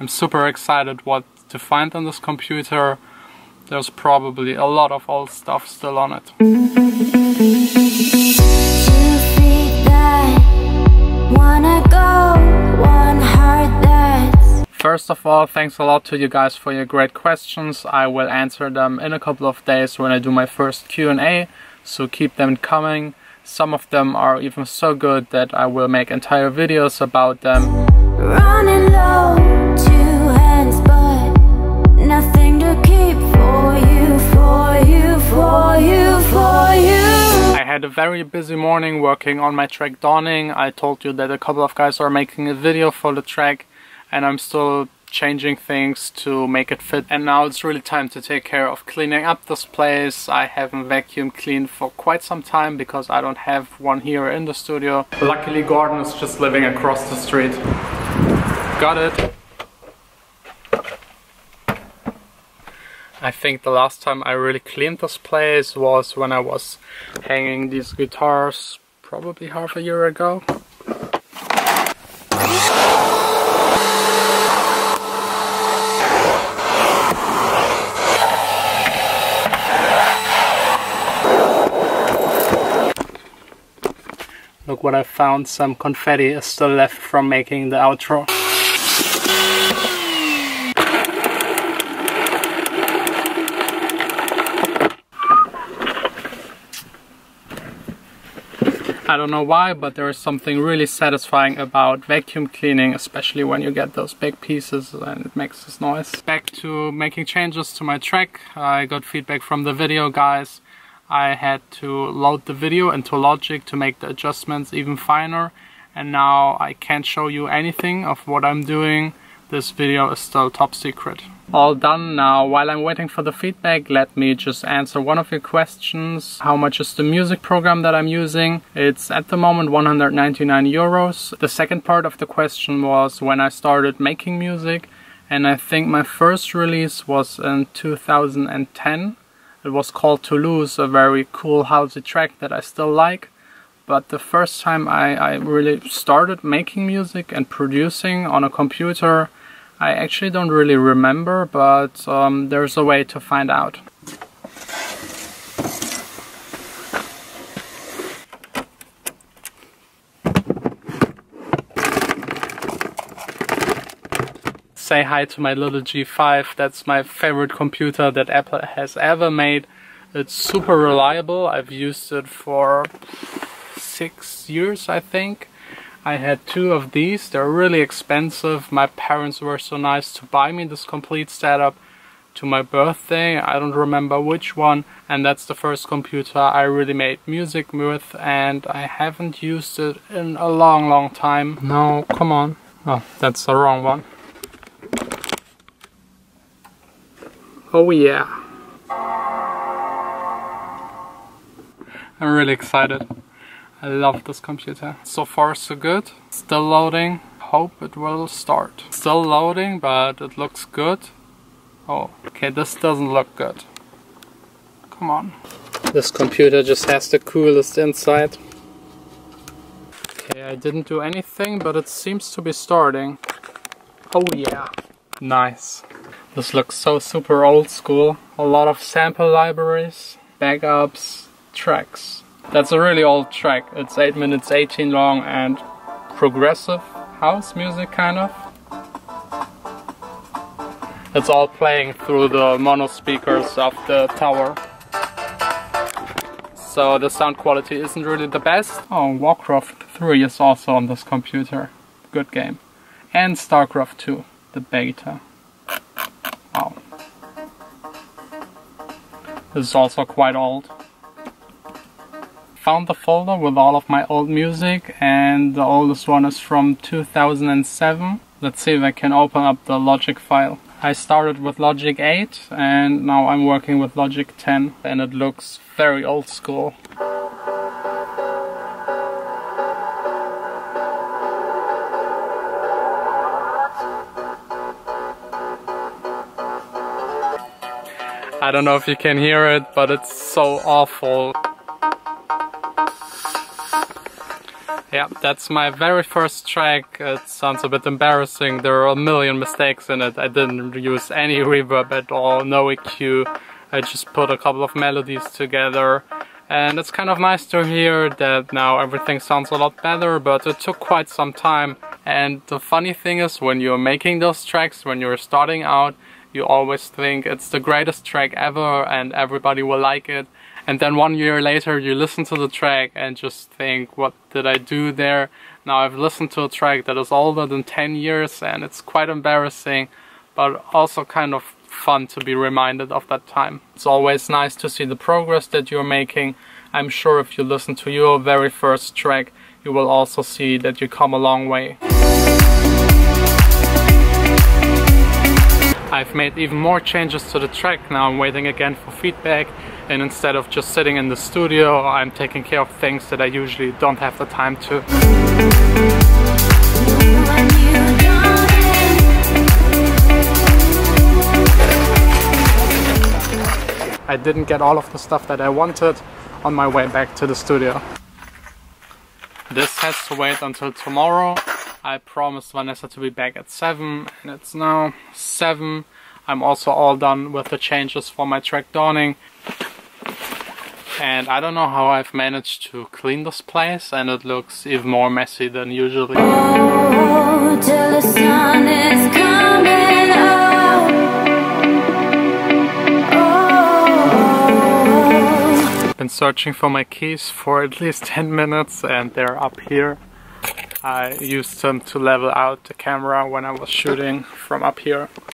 I'm super excited what to find on this computer. There's probably a lot of old stuff still on it. First of all, thanks a lot to you guys for your great questions. I will answer them in a couple of days when I do my first Q&A, so keep them coming. Some of them are even so good that I will make entire videos about them. Running low, 2 hands, but nothing to keep for you, for you, for you, for you. I had a very busy morning working on my track Dawning. I told you that a couple of guys are making a video for the track, and I'm still changing things to make it fit. And now it's really time to take care of cleaning up this place. I haven't vacuum cleaned for quite some time because I don't have one here in the studio. Luckily Gordon is just living across the street. Got it. I think the last time I really cleaned this place was when I was hanging these guitars, probably half a year ago. Look what I found, some confetti is still left from making the outro. I don't know why, but there is something really satisfying about vacuum cleaning, especially when you get those big pieces and it makes this noise. Back to making changes to my track. I got feedback from the video guys. I had to load the video into Logic to make the adjustments even finer, and now I can't show you anything of what I'm doing. This video is still top secret. All done now. While I'm waiting for the feedback, let me just answer one of your questions. How much is the music program that I'm using? It's at the moment 199 euros. The second part of the question was when I started making music, and I think my first release was in 2010. It was called Toulouse, a very cool housey track that I still like. But the first time I really started making music and producing on a computer, I actually don't really remember, but there's a way to find out. Say hi to my little G5. That's my favorite computer that Apple has ever made. It's super reliable. I've used it for 6 years, I think. I had 2 of these. They're really expensive. My parents were so nice to buy me this complete setup to my birthday. I don't remember which one, and that's the first computer I really made music with, and I haven't used it in a long time. No, come on. Oh, that's the wrong one. Oh yeah. I'm really excited. I love this computer. So far so good. Still loading. Hope it will start. Still loading, but it looks good. Oh, okay, this doesn't look good. Come on. This computer just has the coolest inside. Okay, I didn't do anything, but it seems to be starting. Oh yeah. Nice. This looks so super old school. A lot of sample libraries, backups, tracks. That's a really old track. It's 8 minutes 18 long and progressive house music kind of. It's all playing through the mono speakers of the tower. So the sound quality isn't really the best. Oh, Warcraft 3 is also on this computer. Good game. And StarCraft 2, the beta. Wow. This is also quite old. Found the folder with all of my old music, and the oldest one is from 2007. Let's see if I can open up the Logic file. I started with Logic 8 and now I'm working with Logic 10, and it looks very old school. I don't know if you can hear it, but it's so awful. Yeah, that's my very first track. It sounds a bit embarrassing. There are a million mistakes in it. I didn't use any reverb at all, no EQ. I just put a couple of melodies together. And it's kind of nice to hear that now everything sounds a lot better, but it took quite some time. And the funny thing is, when you're making those tracks, when you're starting out, you always think it's the greatest track ever and everybody will like it. And then 1 year later you listen to the track and just think, what did I do there? Now I've listened to a track that is older than 10 years and it's quite embarrassing, but also kind of fun to be reminded of that time. It's always nice to see the progress that you're making. I'm sure if you listen to your very first track, you will also see that you come a long way. I've made even more changes to the track. Now I'm waiting again for feedback, and instead of just sitting in the studio, I'm taking care of things that I usually don't have the time to. I didn't get all of the stuff that I wanted on my way back to the studio. This has to wait until tomorrow. I promised Vanessa to be back at 7 and it's now 7. I'm also all done with the changes for my track Dawning. And I don't know how I've managed to clean this place, and it looks even more messy than usually. Oh, till the sun is coming up. Oh. Been searching for my keys for at least 10 minutes and they're up here. I used them to level out the camera when I was shooting from up here.